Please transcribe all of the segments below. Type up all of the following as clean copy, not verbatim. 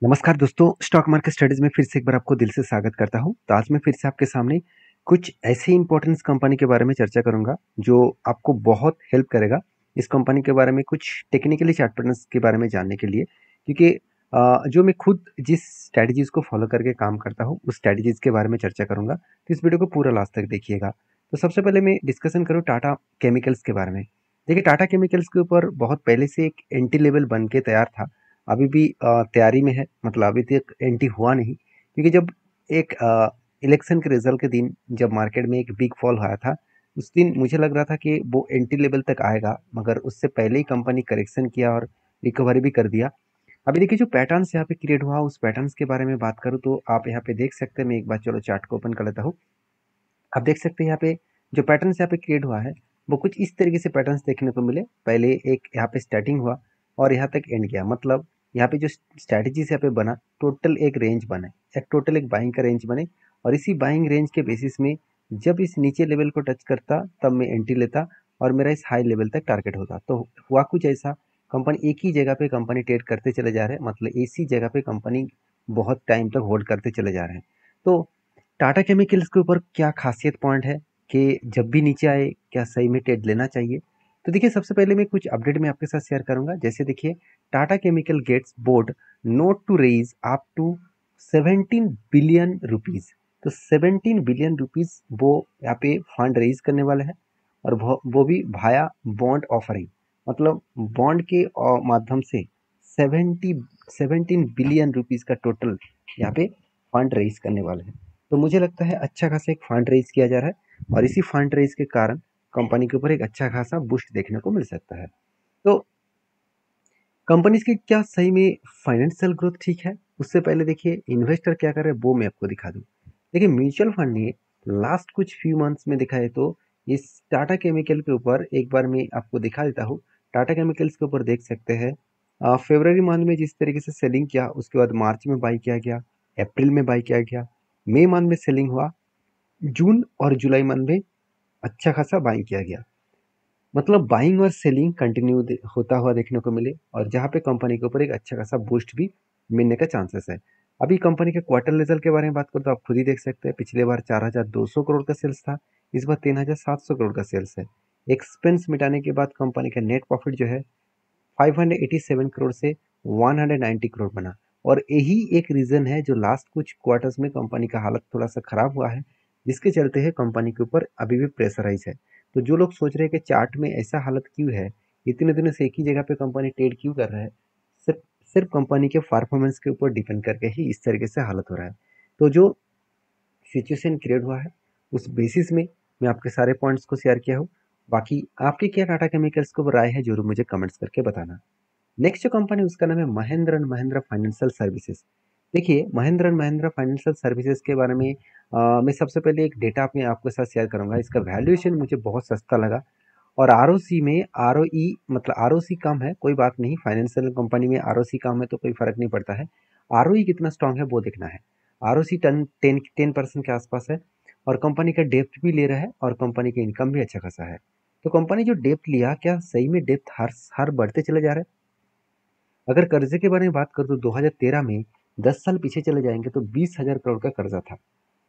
नमस्कार दोस्तों, stock market studies में फिर से एक बार आपको दिल से स्वागत करता हूं। तो आज मैं फिर से आपके सामने कुछ ऐसी इंपॉर्टेंस कंपनी के बारे में चर्चा करूंगा जो आपको बहुत हेल्प करेगा इस कंपनी के बारे में कुछ टेक्निकली चार्ट पैटर्न्स के बारे में जानने के लिए। क्योंकि जो मैं खुद जिस स्ट्रैटेजीज को फॉलो करके काम करता हूँ उस स्ट्रैटेजीज के बारे में चर्चा करूंगा। तो इस वीडियो को पूरा लास्ट तक देखिएगा। तो सबसे पहले मैं डिस्कशन करूँ टाटा केमिकल्स के बारे में। देखिए, टाटा केमिकल्स के ऊपर बहुत पहले से एक एंटी लेवल बन के तैयार था। अभी भी तैयारी में है, मतलब अभी तक एंटी हुआ नहीं। क्योंकि जब एक इलेक्शन के रिजल्ट के दिन जब मार्केट में एक बिग फॉल आया था, उस दिन मुझे लग रहा था कि वो एंटी लेवल तक आएगा, मगर उससे पहले ही कंपनी करेक्शन किया और रिकवरी भी कर दिया। अभी देखिए, जो पैटर्न्स यहाँ पे क्रिएट हुआ उस पैटर्न्स के बारे में बात करूँ तो आप यहाँ पे देख सकते हैं। मैं एक बार चलो चार्ट को ओपन कर लेता हूँ। आप देख सकते हैं यहाँ पे जो पैटर्न्स यहाँ पे क्रिएट हुआ है वो कुछ इस तरीके से पैटर्न्स देखने को मिले। पहले एक यहाँ पे स्टार्टिंग हुआ और यहाँ तक एंड गया। मतलब यहाँ पे जो स्ट्रैटेजीज यहाँ पे बना, टोटल एक रेंज बने, टोटल एक बाइंग का रेंज बने। और इसी बाइंग रेंज के बेसिस में जब इस नीचे लेवल को टच करता तब मैं एंट्री लेता और मेरा इस हाई लेवल तक टारगेट होता। तो हुआ कुछ ऐसा, कंपनी एक ही जगह पे कंपनी ट्रेड करते चले जा रहे हैं, मतलब इसी जगह पे कंपनी बहुत टाइम तक होल्ड करते चले जा रहे हैं। तो टाटा केमिकल्स के ऊपर क्या खासियत पॉइंट है कि जब भी नीचे आए क्या सही में ट्रेड लेना चाहिए। तो देखिए, सबसे पहले मैं कुछ अपडेट में आपके साथ शेयर करूंगा। जैसे देखिए, Tata chemical gets board nod to raise up to 17 billion rupees. तो 17 बिलियन रुपीज वो यहाँ पे फंड रेज करने वाले हैं। और वो भी भाया बॉन्ड ऑफरिंग, मतलब बॉन्ड के माध्यम से 17 बिलियन रुपीज का टोटल यहाँ पे फंड रेज करने वाले हैं। तो मुझे लगता है अच्छा खासा एक फंड रेज किया जा रहा है और इसी फंड रेज के कारण कंपनी के ऊपर एक अच्छा खासा बूस्ट देखने को मिल सकता है। तो कंपनीज की क्या सही में फाइनेंशियल ग्रोथ ठीक है? उससे पहले देखिए इन्वेस्टर क्या कर रहे हैं वो मैं आपको दिखा दूं। देखिए, म्यूचुअल फंड ने लास्ट कुछ फ्यू मंथ्स में दिखाए तो इस टाटा केमिकल के ऊपर एक बार मैं आपको दिखा देता हूँ। टाटा केमिकल्स के ऊपर देख सकते हैं फरवरी मंथ में जिस तरीके से सेलिंग किया, उसके बाद मार्च में बाई किया गया, अप्रैल में बाई किया गया, मई मंथ में सेलिंग हुआ, जून और जुलाई मंथ में अच्छा खासा बाइंग किया गया। मतलब बाइंग और सेलिंग कंटिन्यू होता हुआ देखने को मिले और जहाँ पे कंपनी के ऊपर एक अच्छा खासा बूस्ट भी मिलने का चांसेस है। अभी कंपनी के क्वार्टर रिजल्ट के बारे में बात करूँ तो आप खुद ही देख सकते हैं, पिछले बार 4,200 करोड़ का सेल्स था, इस बार 3,700 करोड़ का सेल्स है। एक्सपेंस मिटाने के बाद कंपनी का नेट प्रॉफिट जो है 587 करोड़ से 190 करोड़ बना। और यही एक रीजन है जो लास्ट कुछ क्वार्टर्स में कंपनी का हालत थोड़ा सा खराब हुआ है, जिसके चलते है कंपनी के ऊपर अभी भी प्रेशराइज है। तो जो लोग सोच रहे हैं कि चार्ट में ऐसा हालत क्यों है, इतने दिनों से एक ही जगह पे कंपनी ट्रेड क्यों कर रहा है, सिर्फ सिर्फ कंपनी के परफॉर्मेंस के ऊपर डिपेंड करके ही इस तरीके से हालत हो रहा है। तो जो सिचुएशन क्रिएट हुआ है उस बेसिस में मैं आपके सारे पॉइंट्स को शेयर किया हूँ। बाकी आपकी क्या टाटा केमिकल्स के ऊपर राय है जरूर मुझे कमेंट्स करके बताना। नेक्स्ट जो कंपनी उसका नाम है Mahindra and Mahindra financial services. देखिए, Mahindra and Mahindra financial services के बारे में मैं सबसे पहले एक डेटा अपने आपके साथ शेयर करूंगा। इसका वैल्यूएशन मुझे बहुत सस्ता लगा और आरओसी में आरओई, मतलब आरओसी कम है कोई बात नहीं, फाइनेंशियल कंपनी में आरओसी कम है तो कोई फर्क नहीं पड़ता है। आरओई कितना स्ट्रांग है वो देखना है। आरओसी 10% के आसपास है और कंपनी का डेप्थ भी ले रहा है और कंपनी का इनकम भी अच्छा खासा है। तो कंपनी जो डेप्थ लिया, क्या सही में डेप्थ हर हर बढ़ते चले जा रहे हैं? अगर कर्जे के बारे में बात करूँ तो 2013 में 10 साल पीछे चले जाएंगे तो 20,000 करोड़ का कर्जा था।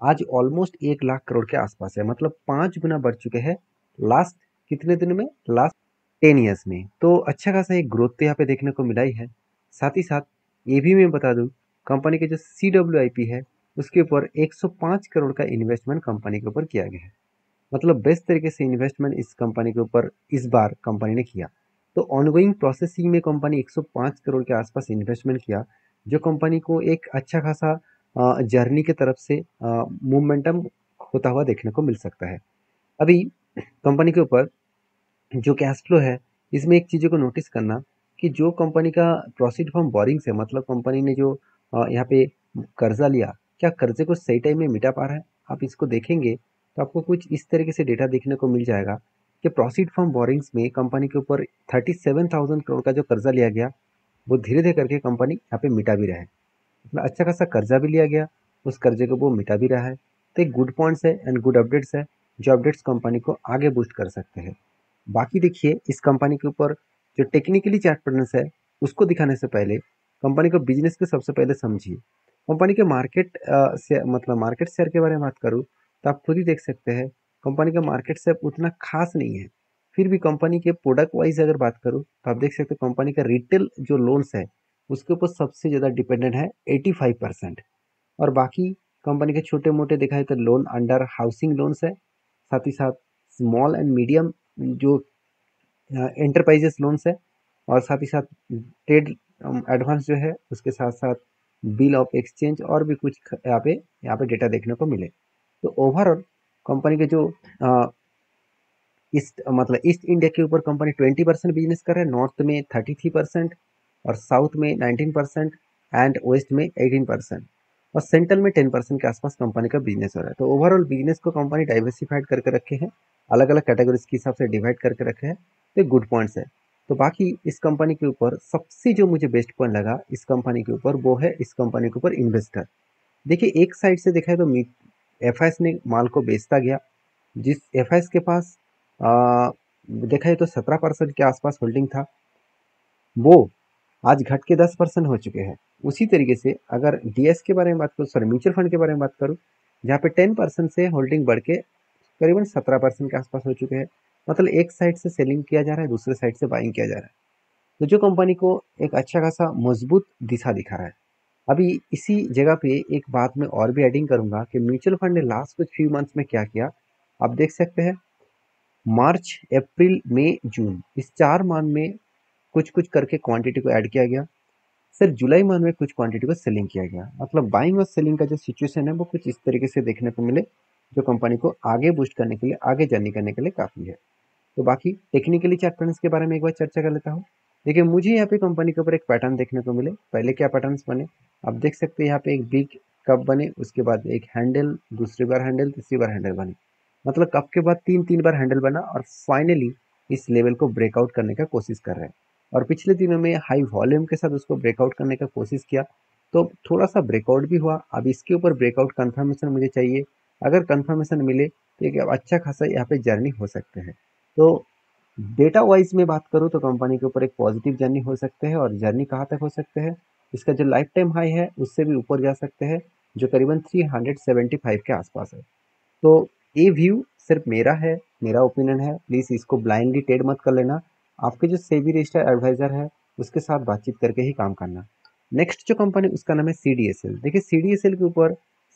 आज ऑलमोस्ट 1 लाख करोड़ के आसपास है, मतलब 5 गुना बढ़ चुके हैं लास्ट कितने दिनों में, लास्ट 10 ईयर्स में। तो अच्छा खासा एक ग्रोथ तो यहाँ पे देखने को मिला ही है। साथ ही साथ ये भी मैं बता दूं, कंपनी के जो CWIP है उसके ऊपर 105 करोड़ का इन्वेस्टमेंट कंपनी के ऊपर किया गया है। मतलब बेस्ट तरीके से इन्वेस्टमेंट इस कंपनी के ऊपर इस बार कंपनी ने किया। तो ऑनगोइंग प्रोसेसिंग में कंपनी 105 करोड़ के आसपास इन्वेस्टमेंट किया, जो कंपनी को एक अच्छा खासा जर्नी की तरफ से मोमेंटम होता हुआ देखने को मिल सकता है। अभी कंपनी के ऊपर जो कैश फ्लो है, इसमें एक चीज़ों को नोटिस करना कि जो कंपनी का प्रोसीड फ्रॉम बोरिंग से, मतलब कंपनी ने जो यहाँ पे कर्जा लिया, क्या कर्जे को सही टाइम में मिटा पा रहा है? आप इसको देखेंगे तो आपको कुछ इस तरीके से डेटा देखने को मिल जाएगा कि प्रोसीड फ्रॉम बोरिंग्स में कंपनी के ऊपर 37,000 करोड़ का जो कर्जा लिया गया वो धीरे धीरे करके कंपनी यहाँ पे मिटा भी रहा है। मतलब अच्छा खासा कर्जा भी लिया गया, उस कर्जे को वो मिटा भी रहा है। तो एक गुड पॉइंट्स है एंड गुड अपडेट्स है, जो अपडेट्स कंपनी को आगे बूस्ट कर सकते हैं। बाकी देखिए, इस कंपनी के ऊपर जो टेक्निकली चार्ट पैटर्न्स है उसको दिखाने से पहले कंपनी को बिजनेस को सबसे पहले समझिए। कंपनी के मार्केट से मतलब मार्केट शेयर के बारे में बात करूँ तो आप खुद ही देख सकते हैं कंपनी का मार्केट शेयर उतना खास नहीं है। फिर भी कंपनी के प्रोडक्ट वाइज अगर बात करूँ तो आप देख सकते हैं कंपनी का रिटेल जो लोन्स है उसके ऊपर सबसे ज़्यादा डिपेंडेंट है 85%। और बाकी कंपनी के छोटे मोटे देखा है तो लोन अंडर हाउसिंग लोन्स है, साथ ही साथ स्मॉल एंड मीडियम जो एंटरप्राइजेस लोन्स है, और साथ ही साथ ट्रेड एडवांस जो है उसके साथ साथ बिल ऑफ एक्सचेंज और भी कुछ यहाँ पे डेटा देखने को मिले। तो ओवरऑल कंपनी के जो ईस्ट इंडिया के ऊपर कंपनी 20% बिजनेस कर रहा है, नॉर्थ में 33% और साउथ में 19% एंड वेस्ट में 18% और सेंट्रल में 10% के आसपास कंपनी का बिजनेस हो रहा है। तो ओवरऑल बिजनेस को कंपनी डाइवर्सिफाइड करके रखे हैं, अलग अलग कैटेगरीज के हिसाब से डिवाइड करके रखे हैं। तो गुड पॉइंट्स है। तो बाकी इस कंपनी के ऊपर सबसे जो मुझे बेस्ट पॉइंट लगा इस कंपनी के ऊपर वो है इस कंपनी के ऊपर इन्वेस्टर। देखिए एक साइड से देखा है तो एफ ने माल को बेचता गया, जिस एफ के पास देखा है तो 17% के आसपास होल्डिंग था, वो आज घट के 10% हो चुके हैं। उसी तरीके से अगर डीएस के बारे में बात करूँ, सॉरी म्यूचुअल फंड के बारे में बात करूँ, जहाँ पे 10% से होल्डिंग बढ़ के करीबन 17% के आसपास हो चुके हैं। मतलब एक साइड से सेलिंग किया जा रहा है, दूसरे साइड से बाइंग किया जा रहा है, तो जो कंपनी को एक अच्छा खासा मजबूत दिशा दिखा रहा है। अभी इसी जगह पे एक बात मैं और भी एडिंग करूंगा कि म्यूचुअल फंड ने लास्ट कुछ फ्यू मंथ्स में क्या किया आप देख सकते हैं। मार्च, अप्रैल, मई, जून इस 4 मंथ में कुछ कुछ करके क्वांटिटी को ऐड किया गया। सिर्फ जुलाई मंथ में कुछ क्वांटिटी को सेलिंग किया गया। मतलब बाइंग और सेलिंग का जो सिचुएशन है वो कुछ इस तरीके से देखने को मिले, जो कंपनी को आगे बूस्ट करने के लिए, आगे जर्नी करने के लिए काफ़ी है। तो बाकी टेक्निकली चार्ट पैटर्न्स के बारे में एक बार चर्चा कर लेता हूँ। देखिए मुझे यहाँ पे कंपनी के ऊपर एक पैटर्न देखने को मिले। पहले क्या पैटर्न्स बने आप देख सकते हैं, यहाँ पे एक बिग कप बने, उसके बाद एक हैंडल, दूसरी बार हैंडल, तीसरी बार हैंडल बने। मतलब कप के बाद तीन बार हैंडल बना और फाइनली इस लेवल को ब्रेकआउट करने का कोशिश कर रहे हैं। और पिछले दिनों में हाई वॉल्यूम के साथ उसको ब्रेकआउट करने का कोशिश किया, तो थोड़ा सा ब्रेकआउट भी हुआ। अब इसके ऊपर ब्रेकआउट कंफर्मेशन मुझे चाहिए। अगर कंफर्मेशन मिले तो एक अच्छा खासा यहाँ पे जर्नी हो सकते हैं। तो डेटा वाइज में बात करूँ तो कंपनी के ऊपर एक पॉजिटिव जर्नी हो सकते हैं, और जर्नी कहाँ तक हो सकते हैं, इसका जो लाइफ टाइम हाई है उससे भी ऊपर जा सकते हैं, जो करीबन 375 के आसपास है। तो ये व्यू सिर्फ मेरा है, मेरा ओपिनियन है, प्लीज़ इसको ब्लाइंडली ट्रेड मत कर लेना। आपके जो सेबी रजिस्टर्ड एडवाइजर है उसके साथ बातचीत करके ही काम करना। नेक्स्ट जो कंपनी उसका नाम है CDSL। देखिए CDSL के ऊपर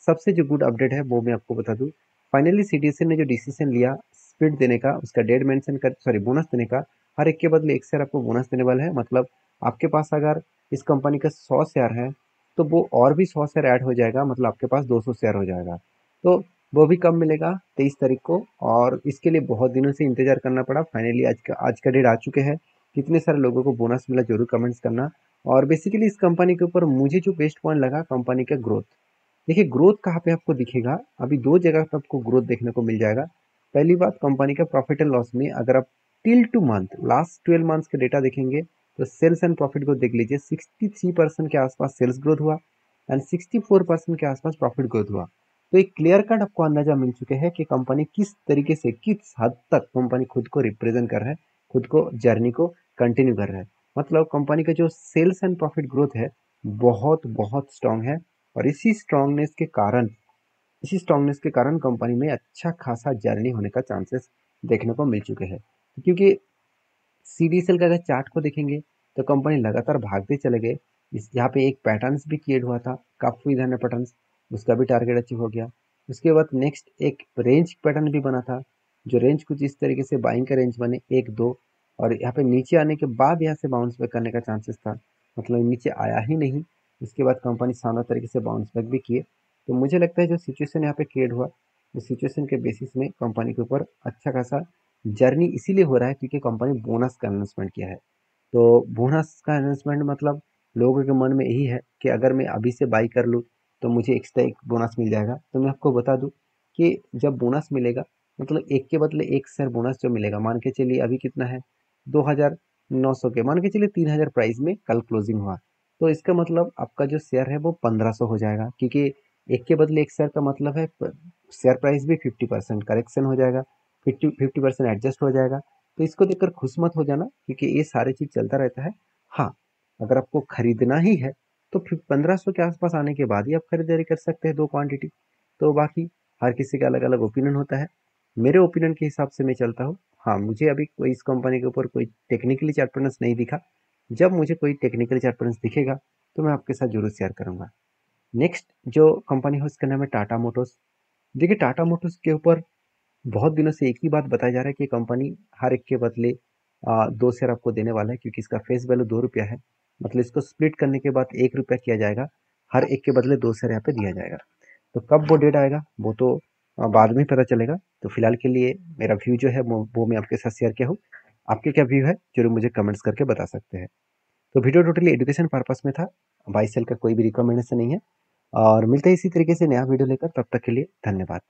सबसे जो गुड अपडेट है वो मैं आपको बता दूं। फाइनली CDSL ने जो डिसीजन लिया स्प्लिट देने का, उसका डेट मेंशन कर, सॉरी बोनस देने का, हर एक के बदले एक शेयर आपको बोनस देने वाला है। मतलब आपके पास अगर इस कंपनी का 100 शेयर है तो वो और भी 100 शेयर ऐड हो जाएगा, मतलब आपके पास 200 शेयर हो जाएगा। तो वो भी कब मिलेगा, 23 तारीख को, और इसके लिए बहुत दिनों से इंतजार करना पड़ा। फाइनली आज का डेट आ चुके हैं। कितने सारे लोगों को बोनस मिला जरूर कमेंट्स करना। और बेसिकली इस कंपनी के ऊपर मुझे जो बेस्ट पॉइंट लगा कंपनी का ग्रोथ। देखिए ग्रोथ कहाँ पे आपको दिखेगा, अभी दो जगह पे आपको ग्रोथ देखने को मिल जाएगा। पहली बात कंपनी का प्रॉफिट एंड लॉस में अगर आप till two month last 12 months के डेटा देखेंगे तो सेल्स एंड प्रॉफिट को देख लीजिए। 63% के आसपास सेल्स ग्रोथ हुआ एंड 64% के आसपास प्रॉफिट ग्रोथ हुआ। तो एक क्लियर कट आपको अंदाजा मिल चुके हैं कि कंपनी किस तरीके से, किस हद तक कंपनी खुद को रिप्रेजेंट कर रहा है, खुद को जर्नी को कंटिन्यू कर रहा है। मतलब कंपनी का जो सेल्स एंड प्रॉफिट ग्रोथ है बहुत बहुत स्ट्रांग है, और इसी स्ट्रांगनेस के कारण कंपनी में अच्छा खासा जर्नी होने का चांसेस देखने को मिल चुके हैं। क्योंकि CDSL का अगर चार्ट को देखेंगे तो कंपनी लगातार भागते चले गए। इस यहाँ पे एक पैटर्न्स भी क्रिएट हुआ था, काफ़ी धन्य पैटर्न्स, उसका भी टारगेट अचीव हो गया। उसके बाद नेक्स्ट एक रेंज पैटर्न भी बना था, जो रेंज कुछ इस तरीके से बाइंग का रेंज बने 1-2, और यहाँ पे नीचे आने के बाद यहाँ से बाउंस बैक करने का चांसेस था, मतलब नीचे आया ही नहीं। उसके बाद कंपनी शानदार तरीके से बाउंस बैक भी किए। तो मुझे लगता है जो सिचुएशन यहाँ पे क्रिएट हुआ, उस सिचुएशन के बेसिस में कंपनी के ऊपर अच्छा खासा जर्नी इसीलिए हो रहा है क्योंकि कंपनी बोनस का अनाउंसमेंट किया है। तो बोनस का अनाउंसमेंट मतलब लोगों के मन में यही है कि अगर मैं अभी से बाई कर लूँ तो मुझे एक्स्ट्रा एक बोनस मिल जाएगा। तो मैं आपको बता दूं कि जब बोनस मिलेगा, मतलब एक के बदले एक शेयर बोनस जो मिलेगा, मान के चलिए अभी कितना है 2,900 के, मान के चलिए 3,000 प्राइस में कल क्लोजिंग हुआ, तो इसका मतलब आपका जो शेयर है वो 1,500 हो जाएगा। क्योंकि एक के बदले एक शेयर का मतलब है शेयर प्राइस भी 50% करेक्शन हो जाएगा, 50% एडजस्ट हो जाएगा। तो इसको देखकर खुश मत हो जाना क्योंकि ये सारी चीज़ चलता रहता है। हाँ, अगर आपको खरीदना ही है तो फिर 1500 के आसपास आने के बाद ही आप खरीदारी कर सकते हैं 2 क्वांटिटी। तो बाकी हर किसी का अलग-अलग ओपिनियन होता है। मेरे ओपिनियन के हिसाब से मैं चलता हूँ। हाँ, मुझे अभी कोई इस कंपनी के ऊपर कोई टेक्निकली चार्ट पैटर्न्स नहीं दिखा। जब मुझे कोई टेक्निकल चार्ट पैटर्न्स दिखेगा, तो मैं आपके साथ ज़रूर शेयर करूँगा। नेक्स्ट जो कंपनी है उसका नाम है टाटा मोटर्स। देखिए टाटा मोटर्स के ऊपर बहुत दिनों से एक ही बात बताया जा रहा है कि कंपनी हर एक के बदले 2 शेयर आपको देने वाला है, क्योंकि इसका फेस वैल्यू 2 रुपया है। मतलब इसको स्प्लिट करने के बाद 1 रुपया किया जाएगा, हर एक के बदले 2 शेयर यहाँ पे दिया जाएगा। तो कब वो डेट आएगा वो तो बाद में पता चलेगा। तो फिलहाल के लिए मेरा व्यू जो है वो मैं आपके साथ शेयर किया हूँ। आपके क्या व्यू है जरूर मुझे कमेंट्स करके बता सकते हैं। तो वीडियो टोटली एजुकेशन पर्पस में था, बाई सेल का कोई भी रिकमेंडेशन नहीं है। और मिलते हैं इसी तरीके से नया वीडियो लेकर, तब तक के लिए धन्यवाद।